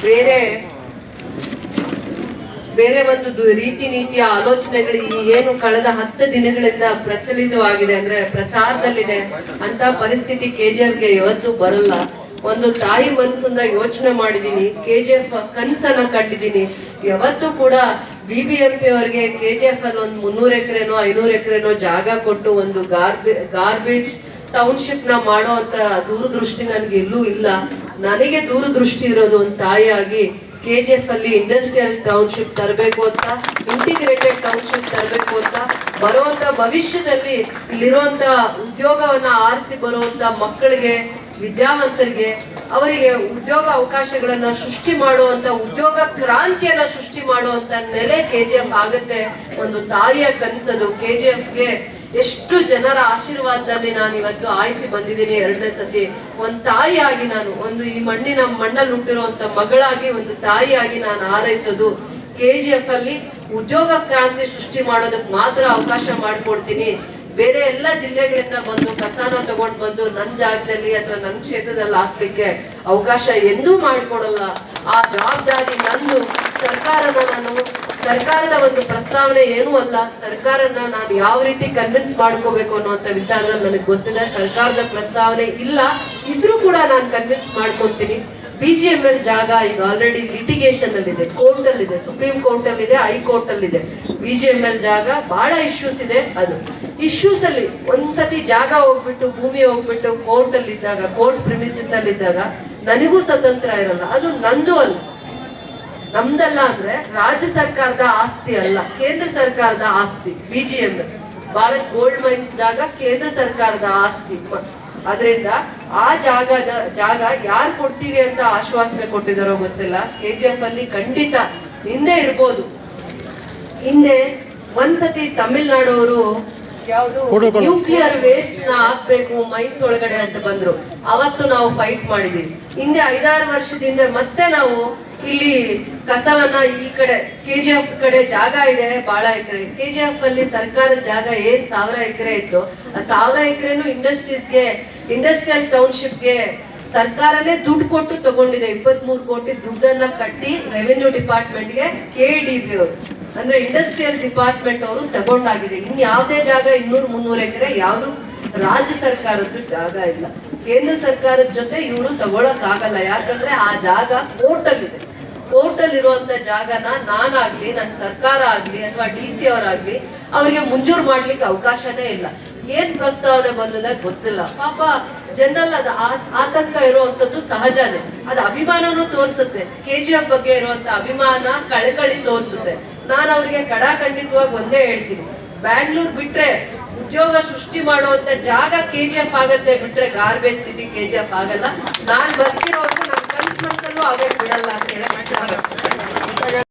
ಬೇರೆ ಬೇರೆ ಒಂದು ರೀತಿ ನೀತಿಯ ಆಲೋಚನೆಗಳು ಏನು ಕಳೆದ 10 ದಿನಗಳಿಂದ ಪ್ರಚಲಿತವಾಗಿದೆ ಅಂದ್ರೆ ಪ್ರಚಾರದಲ್ಲಿದೆ ಅಂತ ಪರಿಸ್ಥಿತಿ ಕೆಜಿಎಫ್ಗೆ ಯಾವತ್ತೂ ಬರಲ್ಲ. ಒಂದು ತಾಯಿ ಮನಸ್ಸಿಂದ ಯೋಚನೆ ಮಾಡಿದೀನಿ, ಕೆಜಿಎಫ್ ಕನಸನ್ನ ಕಂಡಿದ್ದೀನಿ. ಯಾವತ್ತೂ ಕೂಡ BBMP ಅವರಿಗೆ ಕೆಜಿಎಫ್ ಅಲ್ಲಿ ಒಂದು 300 ಎಕರೆನೋ 500 ಎಕರೆನೋ ಜಾಗ ಕೊಟ್ಟು ಒಂದು ಗಾರ್ಬೇಜ್ ಟೌನ್ಶಿಪ್ ನ ಮಾಡೋ ಅಂತ ದೂರದೃಷ್ಟಿ ನನ್ಗೆ ಎಲ್ಲೂ ಇಲ್ಲ. ನನಗೆ ದೂರದೃಷ್ಟಿ ಇರೋದು ಒಂದು ತಾಯಿಯಾಗಿ KGF ಅಲ್ಲಿ ಇಂಡಸ್ಟ್ರಿಯಲ್ ಟೌನ್ಶಿಪ್ ತರಬೇಕು ಅಂತ, ಇಂಟಿಗ್ರೇಟೆಡ್ ಟೌನ್ಶಿಪ್ ತರಬೇಕು ಅಂತ, ಬರುವಂತ ಭವಿಷ್ಯದಲ್ಲಿ ಇಲ್ಲಿರುವಂತ ಉದ್ಯೋಗವನ್ನ ಆರಿಸಿ ಬರುವಂತ ಮಕ್ಕಳಿಗೆ, ವಿದ್ಯಾವಂತರಿಗೆ ಅವರಿಗೆ ಉದ್ಯೋಗ ಅವಕಾಶಗಳನ್ನ ಸೃಷ್ಟಿ ಮಾಡುವಂತ, ಉದ್ಯೋಗ ಕ್ರಾಂತಿಯನ್ನ ಸೃಷ್ಟಿ ಮಾಡುವಂತ ನೆಲೆ KGF ಆಗುತ್ತೆ. ಒಂದು ತಾಯಿಯ ಕನಸದು. KGFಗೆ ಎಷ್ಟು ಜನರ ಆಶೀರ್ವಾದದಲ್ಲಿ ನಾನು ಇವತ್ತು ಆಯ್ಸಿ ಬಂದಿದ್ದೀನಿ 2ನೇ ಸತಿ. ಒಂದು ತಾಯಿಯಾಗಿ ನಾನು ಒಂದು ಈ ಮಣ್ಣಲ್ಲಿ ಹುಟ್ಟಿರುವಂತ ಮಗಳಾಗಿ ಒಂದು ತಾಯಿಯಾಗಿ ನಾನು ಹಾರೈಸೋದು KGF ಅಲ್ಲಿ ಉದ್ಯೋಗ ಕ್ರಾಂತಿ ಸೃಷ್ಟಿ ಮಾಡೋದಕ್ಕೆ ಮಾತ್ರ ಅವಕಾಶ ಮಾಡಿಕೊಡ್ತೀನಿ. ಬೇರೆ ಎಲ್ಲ ಜಿಲ್ಲೆಗಳಿಂದ ಬಂದು ಕಸಾನ ತಗೊಂಡು ಬಂದು ನನ್ನ ಜಾಗದಲ್ಲಿ ಅಥವಾ ನನ್ನ ಕ್ಷೇತ್ರದಲ್ಲಿ ಹಾಕ್ಲಿಕ್ಕೆ ಅವಕಾಶ ಎಂದೂ ಮಾಡಿಕೊಡಲ್ಲ. ಆ ಜವಾಬ್ದಾರಿ ನಂದು. ಸರ್ಕಾರದ ಒಂದು ಪ್ರಸ್ತಾವನೆ ಏನೂ ಅಲ್ಲ. ಸರ್ಕಾರನ ನಾನು ಯಾವ ರೀತಿ ಕನ್ವಿನ್ಸ್ ಮಾಡ್ಕೋಬೇಕು ಅನ್ನುವಂಥ ವಿಚಾರದಲ್ಲಿ ನನಗೆ ಗೊತ್ತಿದೆ. ಸರ್ಕಾರದ ಪ್ರಸ್ತಾವನೆ ಇಲ್ಲ, ಇದ್ರೂ ಕೂಡ ನಾನು ಕನ್ವಿನ್ಸ್ ಮಾಡ್ಕೊತೀನಿ. BGML ಜಾಗ ಈಗ ಆಲ್ರೆಡಿ ಲಿಟಿಗೇಷನ್ ಅಲ್ಲಿದೆ, ಕೋರ್ಟ್ ಅಲ್ಲಿದೆ, ಸುಪ್ರೀಂ ಕೋರ್ಟ್ ಅಲ್ಲಿದೆ, ಹೈಕೋರ್ಟ್ ಅಲ್ಲಿದೆ. BGML ಜಾಗ ಬಹಳ ಇಶ್ಯೂಸ್ ಇದೆ. ಅದು ಇಶ್ಯೂಸ್ ಅಲ್ಲಿ ಒಂದ್ಸತಿ ಜಾಗ ಹೋಗ್ಬಿಟ್ಟು, ಭೂಮಿ ಹೋಗ್ಬಿಟ್ಟು ಕೋರ್ಟ್ ಅಲ್ಲಿ ಇದ್ದಾಗ, ಕೋರ್ಟ್ ಪ್ರಿಮಿಸಿಸ್ ಅಲ್ಲಿ ಇದ್ದಾಗ ನನಗೂ ಸ್ವತಂತ್ರ ಇರಲ್ಲ. ಅದು ನಂದು ಅಲ್ಲ, ನಮ್ದಲ್ಲ. ಅಂದ್ರೆ ರಾಜ್ಯ ಸರ್ಕಾರದ ಆಸ್ತಿ ಅಲ್ಲ, ಕೇಂದ್ರ ಸರ್ಕಾರದ ಆಸ್ತಿ. BGML ಭಾರತ್ ಗೋಲ್ಡ್ ಮೈನ್ಸ್ ಜಾಗ ಕೇಂದ್ರ ಸರ್ಕಾರದ ಆಸ್ತಿ. ಅದರಿಂದ ಆ ಜಾಗ ಯಾರು ಕೊಡ್ತೀವಿ ಅಂತ ಆಶ್ವಾಸನೆ ಕೊಟ್ಟಿದಾರೋ ಗೊತ್ತಿಲ್ಲ. KGF ಅಲ್ಲಿ ಖಂಡಿತ ಹಿಂದೆ ಇರ್ಬೋದು. ಹಿಂದೆ ಒಂದ್ಸತಿ ತಮಿಳ್ನಾಡವರು ಯಾವುದು ನ್ಯೂಕ್ಲಿಯರ್ ವೇಸ್ಟ್ ನ ಹಾಕ್ಬೇಕು ಮೈನ್ಸ್ ಒಳಗಡೆ ಅಂತ ಬಂದ್ರು. ಅವತ್ತು ನಾವು ಫೈಟ್ ಮಾಡಿದೀವಿ. ಹಿಂದೆ 5-6 ವರ್ಷದಿಂದ ಮತ್ತೆ ನಾವು ಇಲ್ಲಿ ಕಸವನ್ನ ಈ ಕಡೆ KGF ಕಡೆ ಜಾಗ ಇದೆ ಬಹಳ ಎಕರೆ. KGF ಅಲ್ಲಿ ಸರ್ಕಾರದ ಜಾಗ 1000 ಎಕರೆ ಇತ್ತು. ಆ 1000 ಎಕರೆನು ಇಂಡಸ್ಟ್ರಿಯಲ್ ಟೌನ್ಶಿಪ್ಗೆ ಸರ್ಕಾರನೇ ದುಡ್ಡು ಕೊಟ್ಟು ತಗೊಂಡಿದೆ. 23 ಕೋಟಿ ದುಡ್ಡನ್ನ ಕಟ್ಟಿ ರೆವೆನ್ಯೂ ಡಿಪಾರ್ಟ್ಮೆಂಟ್ಗೆ KDB ಅವರು ಅಂದ್ರೆ ಇಂಡಸ್ಟ್ರಿಯಲ್ ಡಿಪಾರ್ಟ್ಮೆಂಟ್ ಅವರು ತಗೊಂಡಾಗಿದೆ. ಇನ್ ಯಾವುದೇ ಜಾಗ 200-300 ಎಕರೆ ಯಾವುದು ರಾಜ್ಯ ಸರ್ಕಾರದ್ದು ಜಾಗ ಇಲ್ಲ. ಕೇಂದ್ರ ಸರ್ಕಾರದ ಜೊತೆ ಇವರು ತಗೊಳಕ್ ಆಗಲ್ಲ. ಯಾಕಂದ್ರೆ ಆ ಜಾಗ ಕೋರ್ಟ್ ಅಲ್ಲಿದೆ. ಕೋರ್ಟ್ ಅಲ್ಲಿರುವಂತ ಜಾಗನ ನಾನಾಗ್ಲಿ, ನನ್ನ ಸರ್ಕಾರ ಆಗ್ಲಿ ಅಥವಾ DC ಅವರಾಗ್ಲಿ ಅವರಿಗೆ ಮಂಜೂರು ಮಾಡ್ಲಿಕ್ಕೆ ಅವಕಾಶನೇ ಇಲ್ಲ. ಏನ್ ಪ್ರಸ್ತಾವನೆ ಬಂದದ ಗೊತ್ತಿಲ್ಲ. ಪಾಪ ಜನರಲ್ ಅದ ಆತಂಕ ಇರುವಂತದ್ದು ಸಹಜನೇ. ಅದು ಅಭಿಮಾನನೂ ತೋರಿಸುತ್ತೆ. KGF ಬಗ್ಗೆ ಇರುವಂತ ಅಭಿಮಾನ, ಕಳಕಳಿ ತೋರಿಸುತ್ತೆ. ನಾನು ಅವ್ರಿಗೆ ಖಂಡಿತವಾಗಿ ಒಂದೇ ಹೇಳ್ತೀನಿ, ಬ್ಯಾಂಗ್ಳೂರ್ ಬಿಟ್ರೆ ಉದ್ಯೋಗ ಸೃಷ್ಟಿ ಮಾಡುವಂತ ಜಾಗ KGF ಆಗತ್ತೆ ಬಿಟ್ರೆ ಗಾರ್ಬೇಜ್ ಸಿಟಿ KGF ಆಗಲ್ಲ. ನಾನ್ ಬರ್ತಿರೋದು ನನ್ನ ಕನಸಲ್ಲೂ ಆಗಕ್ಕೆ ಬಿಡಲ್ಲ ಅಂತ ಹೇಳಿ